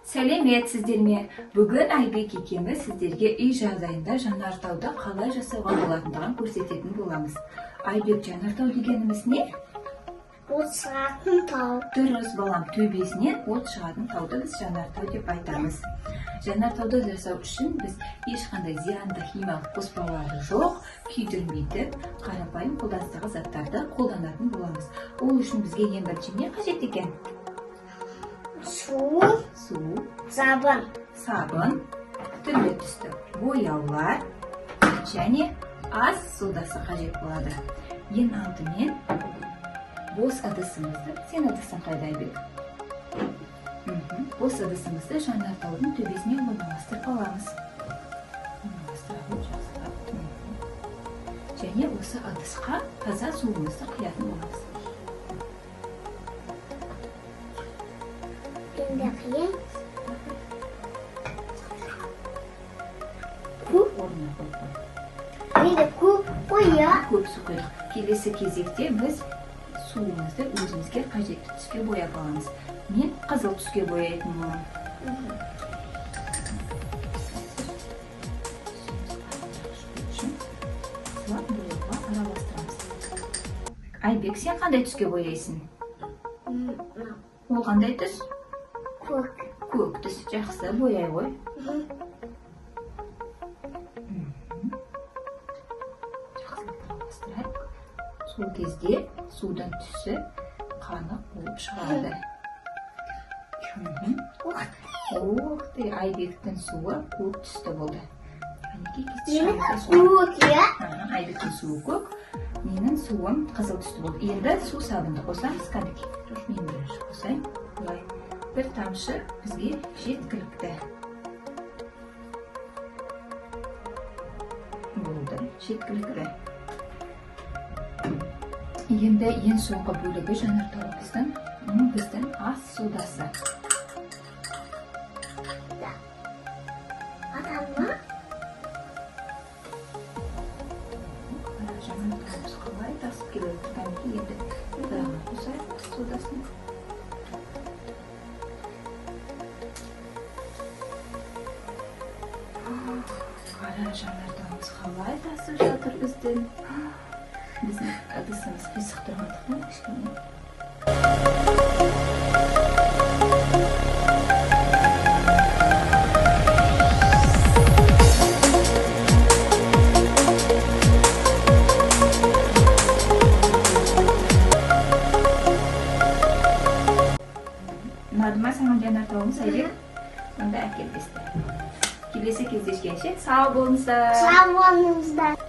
Сәлеметсіздер ме? Бүгін Айбек екеуміз сіздерге үй жағдайында жанартауды қалай жасауға болатындығын көрсететін боламыз. Айбек, жанартау дегеніміз не? От шығатын тау. Дұрыс, балам, төбесінен от шығатын тауды біз жанартау деп айтамыз. Жанартауды жасау үшін біз ешқандай зиянды химиялық қоспалары жоқ, күйдірмейтін, қарапайым қолданыстағы заттарды қолданатын боламыз. Ол үшін бізге ең бірінші не қажет екен? Су, сабын, түрлі түсті бояулар және ас содасы қажет болады. Ең алдымен бос ыдысымызды, сен ыдысың қайда, Айбек? Бос ыдысымызды жанартаудың төбесіне орналастырып аламыз. Және осы ыдысқа таза суымызды құятын боламыз. енді қиын. Көп қоя. Көп су құйдық. Келесі кезекте біз суымызды өзімізге қажетті түске бояп аламыз. Мен қызыл түске бояйтын боламын. Айбек, сен қандай түске бояйсың? Ол қандай түс? Көк түс. Жақсы, бояй ғой. Сол кезде судың түсі қанық болып шығады. Айбектің суы көк түсті болды. Айбектің суы көк, менің суым қызыл түсті болды. Енді су сабынды қосамыз. Кәдеке, мен бірінші қосайын. Бұлай. Бір тамшы бізге жеткілікті. Болды, жеткілікті. Енді ең соңғы бөлігі жанартауымыздың ас содасы. Жанартауымыз қалай тасып келеді. Енді бірағын қосайық ас содасын. Қара, жанартауымыз қалай тасып жатыр біздің. Біздің ыдысымыз қисық тұрғандықтан кішкене. Ұнады ма саған жанартауымыз, Айбек? Онда әкел бізді. Келесі кездескенше сау болыңыздар. Сау болыңыздар.